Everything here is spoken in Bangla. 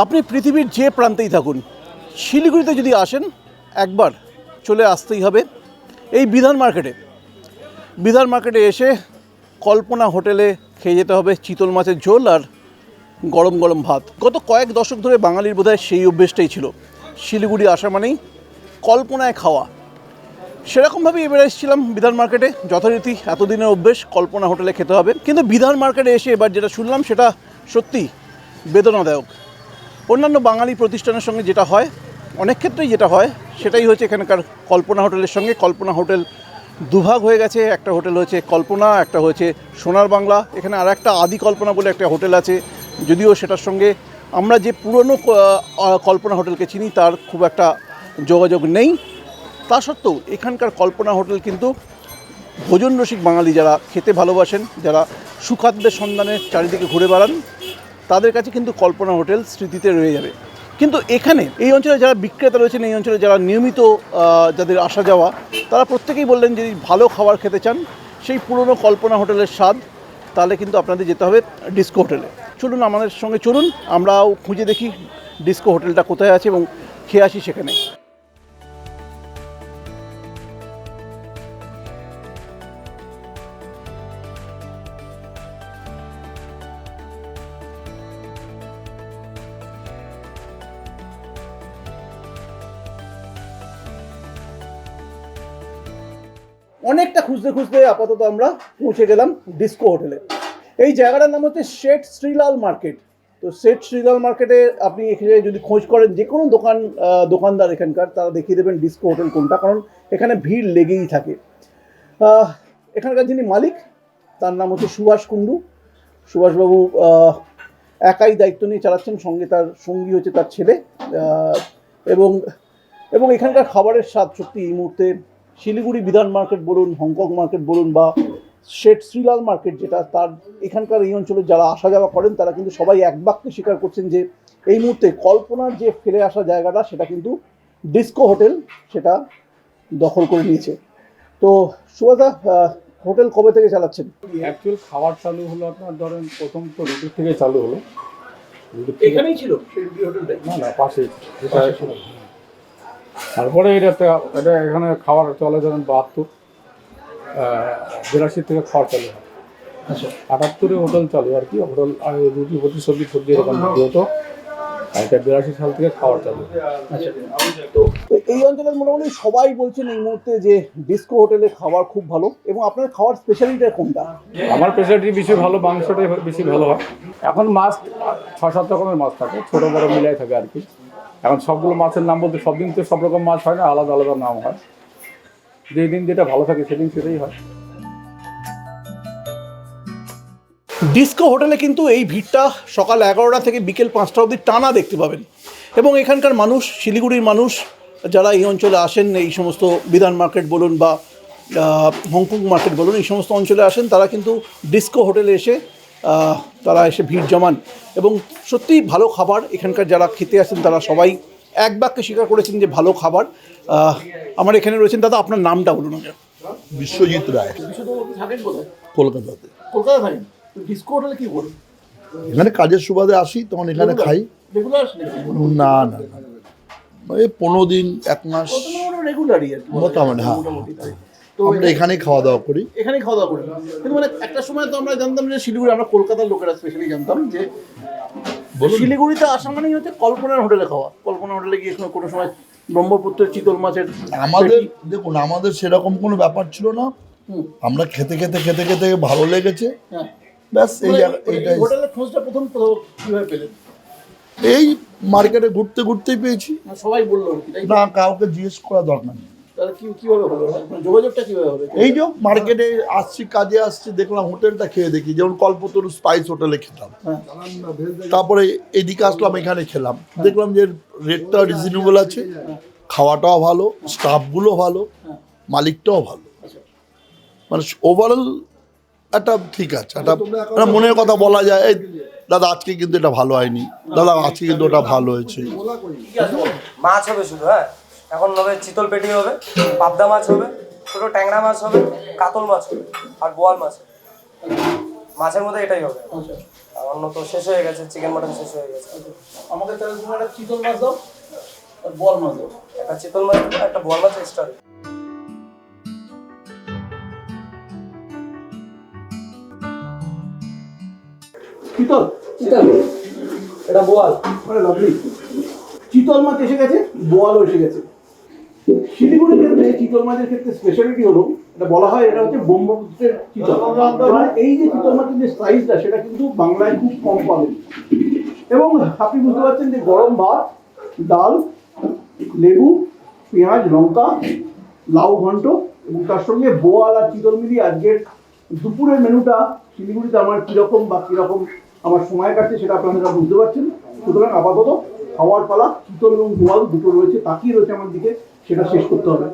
আপনি পৃথিবীর যে প্রান্তেই থাকুন, শিলিগুড়িতে যদি আসেন একবার চলে আসতেই হবে এই বিধান মার্কেটে। বিধান মার্কেটে এসে কল্পনা হোটেলে খেয়ে যেতে হবে চিতল মাছের ঝোল আর গরম গরম ভাত। গত কয়েক দশক ধরে বাঙালির বোধহয় সেই অভ্যেসটাই ছিল, শিলিগুড়ি আসা মানেই কল্পনায় খাওয়া। সেরকমভাবেই এবার এসেছিলাম বিধান মার্কেটে, যথারীতি এতদিনের অভ্যেস কল্পনা হোটেলে খেতে হবে। কিন্তু বিধান মার্কেটে এসে এবার যেটা শুনলাম সেটা সত্যি বেদনাদায়ক। অন্যান্য বাঙালি প্রতিষ্ঠানের সঙ্গে যেটা হয়, অনেক ক্ষেত্রেই যেটা হয়, সেটাই হয়েছে এখানকার কল্পনা হোটেলের সঙ্গে। কল্পনা হোটেল দুভাগ হয়ে গেছে, একটা হোটেল হয়েছে কল্পনা, একটা হয়েছে সোনার বাংলা। এখানে আর একটা আদি কল্পনা বলে একটা হোটেল আছে, যদিও সেটার সঙ্গে আমরা যে পুরনো কল্পনা হোটেলকে চিনি তার খুব একটা যোগাযোগ নেই। তা সত্ত্বেও এখানকার কল্পনা হোটেল কিন্তু ভোজন রসিক বাঙালি যারা খেতে ভালোবাসেন, যারা সুখাদ্যের সন্ধানে চারিদিকে ঘুরে বেড়ান, তাদের কাছে কিন্তু কল্পনা হোটেল স্মৃতিতে রয়ে যাবে। কিন্তু এখানে এই অঞ্চলে যারা বিক্রেতা রয়েছেন, এই অঞ্চলে যারা নিয়মিত যাদের আসা যাওয়া, তারা প্রত্যেকেই বললেন যদি ভালো খাবার খেতে চান সেই পুরনো কল্পনা হোটেলের স্বাদ, তাহলে কিন্তু আপনাদের যেতে হবে ডিস্কো হোটেলে। চলুন আমাদের সঙ্গে, চলুন আমরাও খুঁজে দেখি ডিস্কো হোটেলটা কোথায় আছে এবং খেয়ে আসি সেখানে। অনেকটা খুঁজতে খুঁজতে আপাতত আমরা পৌঁছে গেলাম ডিস্কো হোটেলে। এই জায়গাটার নাম হচ্ছে শেঠ শ্রীলাল মার্কেট। তো শেঠ শ্রীলাল মার্কেটে আপনি এখানে যদি খোঁজ করেন, যে কোনো দোকানদার এখানকার, তারা দেখিয়ে দেবেন ডিস্কো হোটেল কোনটা, কারণ এখানে ভিড় লেগেই থাকে। এখানকার যিনি মালিক তার নাম হচ্ছে সুভাষ কুণ্ডু। সুভাষবাবু একাই দায়িত্ব নিয়ে চালাচ্ছেন, সঙ্গে তার সঙ্গী হচ্ছে তার ছেলে। এবং এখানকার খাবারের স্বাদ সত্যি এই মুহূর্তে শিলিগুড়ি বিধান মার্কেট বলুন, হংকং মার্কেট বলুন, বা শেঠ শ্রীলাল মার্কেট যেটা, তার এখানকার এই অঞ্চলে যারা আসা যাওয়া করেন তারা কিন্তু সবাই এক বাক্যে স্বীকার করছেন যে এই মুহূর্তে কল্পনার যে ফেলে আসা জায়গাটা, সেটা কিন্তু ডিস্কো হোটেল সেটা দখল করে নিয়েছে। তো সুভাষদা, হোটেল কবে থেকে চালাচ্ছেন? অ্যাকচুয়াল খাবার চালু হলো আপনার ধরেন প্রথম তো রুটি থেকে চালু হলো। এখানেই ছিল সেই হোটেলটা? না, পাশেই। তারপরে এটা এখানে খাবার চলে ধরেন 82 থেকে খাওয়ার চালু হয়। আচ্ছা, 78-এ হোটেল চালু আর কি। হোটেল রুটি ভর্তি সবজি এরকম হতো। এটা 82 সাল থেকে খাওয়ার চালু। আচ্ছা, তো এই অঞ্চলের মোটামুটি সবাই বলছেন এই মুহূর্তে যে ডিস্কো হোটেলের খাবার খুব ভালো। এবং আপনার খাওয়ার স্পেশালিটিটা কোনটা? আমার স্পেশালিটি বেশি ভালো, মাংসটাই বেশি ভালো হয়। এখন মাছ 6-7 রকমের মাছ থাকে, ছোটো বড়ো মিলাই থাকে আর কি। এখন সবগুলো মাছের নাম বলতে সব দিন তো সব রকম মাছ হয় না, আলাদা আলাদা নাম হয়। যেই দিন যেটা ভালো থাকে সেদিন সেটাই হয়। ডিস্কো হোটেলে কিন্তু এই ভিড়টা সকাল 11টা থেকে বিকেল 5টা অবধি টানা দেখতে পাবেন। এবং এখানকার মানুষ, শিলিগুড়ির মানুষ যারা এই অঞ্চলে আসেন, এই সমস্ত বিধান মার্কেট বলুন বা হংকং মার্কেট বলুন, এই সমস্ত অঞ্চলে আসেন, তারা কিন্তু ডিস্কো হোটেলে এসে ভিড় জমান। এবং সত্যিই ভালো খাবার। এখানকার যারা খেতে আসেন তারা সবাই এক বাক্যে স্বীকার করেছেন যে ভালো খাবার। আমার এখানে রয়েছেন দাদা, আপনার নামটা বলুন আগে। বিশ্বজিৎ রায়। কলকাতাতে। কলকাতা থাকেন? ডিস্কো হোটেলে কি বলুন? এখানে কাজের সুবাদে আসি, তখন এখানে খাই। না না, এই 15 দিন 1 মাস রেগুলারই আর কি মোটামুটি। হ্যাঁ, আমরা এখানেই খাওয়া দাওয়া করি। এখানেই খাওয়া দাওয়া করি। কিন্তু মানে একটা সময় তো আমরা জানতাম যে শিলিগুড়ি, আমরা কলকাতার লোকেরা স্পেশালি জানতাম যে শিলিগুড়িতে আসা মানেই হচ্ছে কল্পনার হোটেলে খাওয়া। কল্পনা হোটেলে গিয়ে কোনো সময় ব্রহ্মপুত্রের চিতল মাছের। আমাদের দেখুন, আমাদের সেরকম কোনো ব্যাপার ছিল না। আমরা খেতে খেতে ভালো লেগেছে, ব্যাস। এইটাই হোটেলের খোঁজটা প্রথম কিভাবে পেলেন? এই মার্কেটে ঘুরতেই পেয়েছি। সবাই বললো না, কাউকে জিজ্ঞেস করা দরকার নেই। তাহলে কিভাবে হলো, যোগাযোগটা কিভাবে হবে? এই যে মার্কেটে আসছি, কাজে আসছি, দেখলাম হোটেলটা খেয়ে দেখি, যেমন কল্পতরু স্পাইস হোটেলে খেতাম। তারপরে এদিকে আসলাম, এখানে খেলাম, দেখলাম যে রেটটা রিজনেবল আছে, খাওয়াটাও ভালো, স্টাফগুলো ভালো, মালিকটাও ভালো। মানে ওভারঅল একটা ঠিক আছে, একটা মনের কথা বলা যায়, এই দাদা আজকে কিন্তু এটা ভালো হয়নি, দাদা আজকে কিন্তু ওটা ভালো হয়েছে। মাছ হবে শুধু, হ্যাঁ এখন হবে চিতল পেটি হবে, পাবদা মাছ হবে, ছোট ট্যাংরা মাছ হবে, কাতল মাছ হবে আর বোয়াল মাছ হবে। মাছের মধ্যে এটাই হবে। আর অন্য তো শেষ হয়ে গেছে, চিকেন মাটন শেষ হয়ে গেছে। আমাদের তাহলে তুমি একটা চিতল মাছ দাও আর বল মাছ দাও। একটা চিতল মাছ দেবো, একটা বোয়াল মাছ এক্সট্রা দেবো। চিতল এটা বোয়াল। লাভলি। চিতল মাছ এসে গেছে, বোয়ালও এসে গেছে। শিলিগুড়ির ক্ষেত্রে চিতল মাছের ক্ষেত্রে স্পেশালিটি হলো, এটা বলা হয় এটা হচ্ছে ব্রহ্মপুত্রের চিতল। এবার এই যে চিতল মাছের যে সাইজটা সেটা কিন্তু বাংলায় খুব কম পাবেন। এবং আপনি বুঝতে পারছেন যে গরম ভাত, ডাল, লেবু, পেঁয়াজ, লঙ্কা, লাউ ঘন্ট এবং তার সঙ্গে বোয়াল আর চিতল মিলিয়ে আজকের দুপুরের মেনুটা শিলিগুড়িতে আমার কীরকম বা কীরকম আমার সময় কাটছে সেটা আপনারা বুঝতে পারছেন। সুতরাং আপাতত খাওয়ার পালা, চিতল এবং বোয়াল দুটো রয়েছে, তাকিয়ে রয়েছে আমার দিকে, সেটা শেষ করতে হবে।